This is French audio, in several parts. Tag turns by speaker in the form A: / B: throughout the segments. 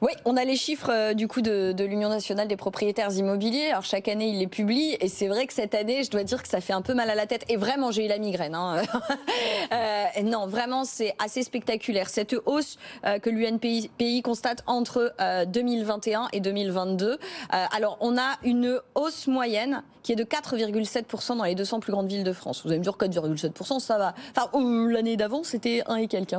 A: Oui, on a les chiffres du coup de l'Union nationale des propriétaires immobiliers. Alors chaque année, ils les publient et c'est vrai que cette année, je dois dire que ça fait un peu mal à la tête. Et vraiment, j'ai eu la migraine. Non, vraiment, c'est assez spectaculaire. Cette hausse que l'UNPI constate entre 2021 et 2022. Alors, on a une hausse moyenne qui est de 4,7% dans les 200 plus grandes villes de France. Vous allez me dire 4,7%, ça va. Enfin, l'année d'avant, c'était 1 et quelques.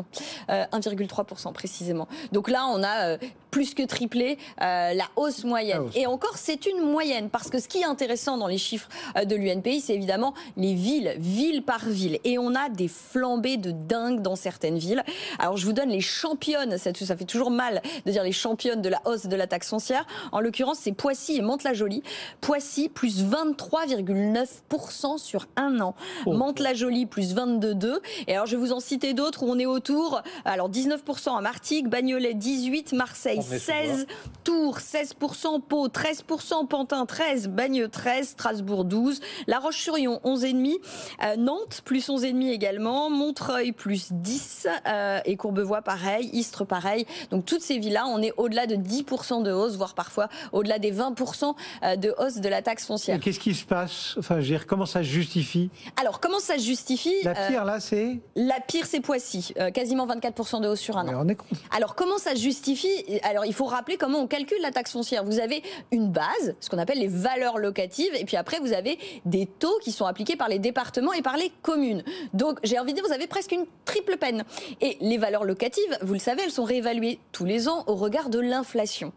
A: 1,3% précisément. Donc là, on a plus que triplé la hausse moyenne. Et encore, c'est une moyenne, parce que ce qui est intéressant dans les chiffres de l'UNPI, c'est évidemment les villes, ville par ville. Et on a des flambées de dingue dans certaines villes. Alors, je vous donne les championnes, ça fait toujours mal de dire les championnes de la hausse de la taxe foncière. En l'occurrence, c'est Poissy et Mantes-la-Jolie. Poissy, plus 23,9% sur un an. Mantes-la-Jolie, plus 22,2%. Et alors, je vais vous en citer d'autres où on est autour. Alors, 19% à Martigues, Bagnolet, 18%, Marseille, 16%, Tours, 16%, Pau, 13%, Pantin, 13%, Bagneux, 13%, Strasbourg, 12%, La Roche-sur-Yon, 11,5%, Nantes, plus 11,5% également, Montreuil, plus 10%, et Courbevoie, pareil, Istres, pareil. Donc, toutes ces villes-là, on est au-delà de 10% de hausse, voire parfois au-delà des 20% de hausse de la taxe foncière.
B: Qu'est-ce qui se passe? Enfin, je veux dire, comment ça se justifie?
A: Alors, comment ça se justifie?
B: La pire, là, c'est?
A: La pire, c'est Poissy. Quasiment 24% de hausse sur un an.
B: On est con.
A: Alors, comment ça se justifie? Alors, il faut rappeler comment on calcule la taxe foncière. Vous avez une base, ce qu'on appelle les valeurs locatives, et puis après, vous avez des taux qui sont appliqués par les départements et par les communes. Donc, j'ai envie de dire, vous avez presque une triple peine. Et les valeurs locatives, vous le savez, elles sont réévaluées tous les ans au regard de l'inflation.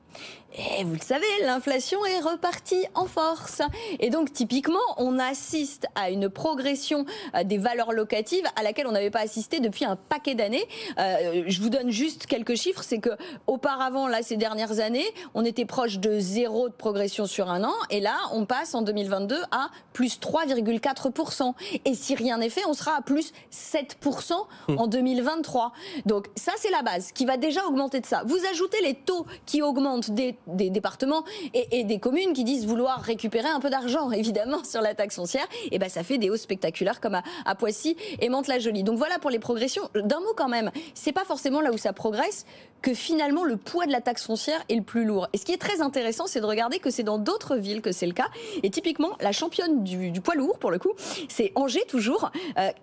A: Et vous le savez, l'inflation est repartie en force. Et donc, typiquement, on assiste à une progression des valeurs locatives à laquelle on n'avait pas assisté depuis un paquet d'années. Je vous donne juste quelques chiffres. C'est que auparavant, là, ces dernières années, on était proche de 0 de progression sur un an. Et là, on passe en 2022 à plus 3,4%. Et si rien n'est fait, on sera à plus 7% en 2023. Donc, ça, c'est la base qui va déjà augmenter de ça. Vous ajoutez les taux qui augmentent des départements et des communes qui disent vouloir récupérer un peu d'argent, évidemment, sur la taxe foncière, et ben ça fait des hausses spectaculaires comme à Poissy et Mantes-la-Jolie. Donc voilà pour les progressions. D'un mot quand même, c'est pas forcément là où ça progresse que finalement le poids de la taxe foncière est le plus lourd. Et ce qui est très intéressant, c'est de regarder que c'est dans d'autres villes que c'est le cas. Et typiquement, la championne du poids lourd, pour le coup, c'est Angers toujours.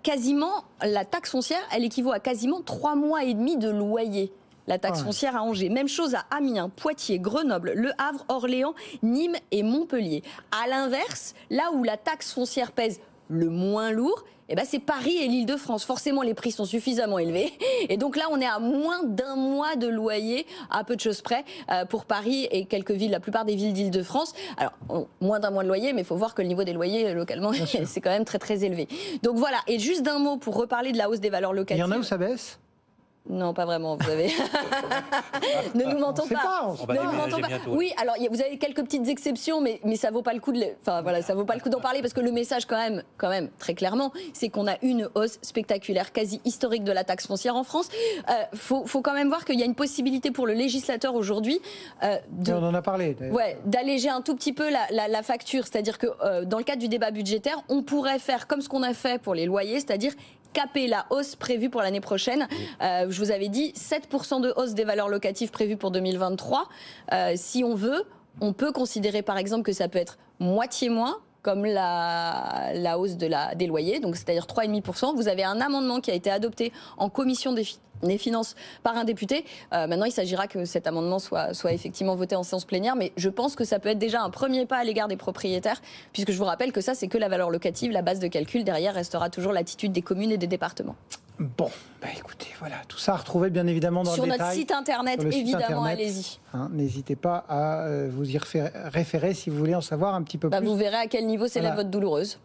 A: Quasiment, la taxe foncière, elle équivaut à quasiment 3 mois et demi de loyer. La taxe foncière à Angers. Même chose à Amiens, Poitiers, Grenoble, Le Havre, Orléans, Nîmes et Montpellier. À l'inverse, là où la taxe foncière pèse le moins lourd, eh ben c'est Paris et l'Île-de-France. Forcément, les prix sont suffisamment élevés. Et donc là, on est à moins d'un mois de loyer, à peu de choses près, pour Paris et quelques villes, la plupart des villes d'Île-de-France. Alors, moins d'un mois de loyer, mais il faut voir que le niveau des loyers, localement, c'est quand même très, très élevé. Donc voilà. Et juste d'un mot pour reparler de la hausse des valeurs locatives.
B: Il y en a où ça baisse?
A: Non, pas vraiment, vous savez. Ne nous mentons pas. Ne nous mentons pas. Oui, alors vous avez quelques petites exceptions, mais ça vaut pas le coup ça vaut pas le coup d'en parler parce que le message quand même très clairement, c'est qu'on a une hausse spectaculaire, quasi historique de la taxe foncière en France. Faut quand même voir qu'il y a une possibilité pour le législateur aujourd'hui
B: on en a parlé.
A: D'alléger un tout petit peu la facture, c'est-à-dire que dans le cadre du débat budgétaire, on pourrait faire comme ce qu'on a fait pour les loyers, c'est-à-dire caper la hausse prévue pour l'année prochaine. Je vous avais dit 7% de hausse des valeurs locatives prévues pour 2023. Si on veut, on peut considérer par exemple que ça peut être moitié moins, comme la hausse des loyers, donc c'est-à-dire 3,5%. Vous avez un amendement qui a été adopté en commission des finances par un député. Maintenant, il s'agira que cet amendement soit effectivement voté en séance plénière, mais je pense que ça peut être déjà un premier pas à l'égard des propriétaires, puisque je vous rappelle que ça, c'est que la valeur locative, la base de calcul. Derrière restera toujours l'attitude des communes et des départements.
B: Bon, écoutez, voilà, tout ça à retrouver bien évidemment dans le détail.
A: Sur notre site internet, évidemment, allez-y.
B: N'hésitez pas à vous y référer si vous voulez en savoir un petit peu plus.
A: Vous verrez à quel niveau c'est la vote douloureuse.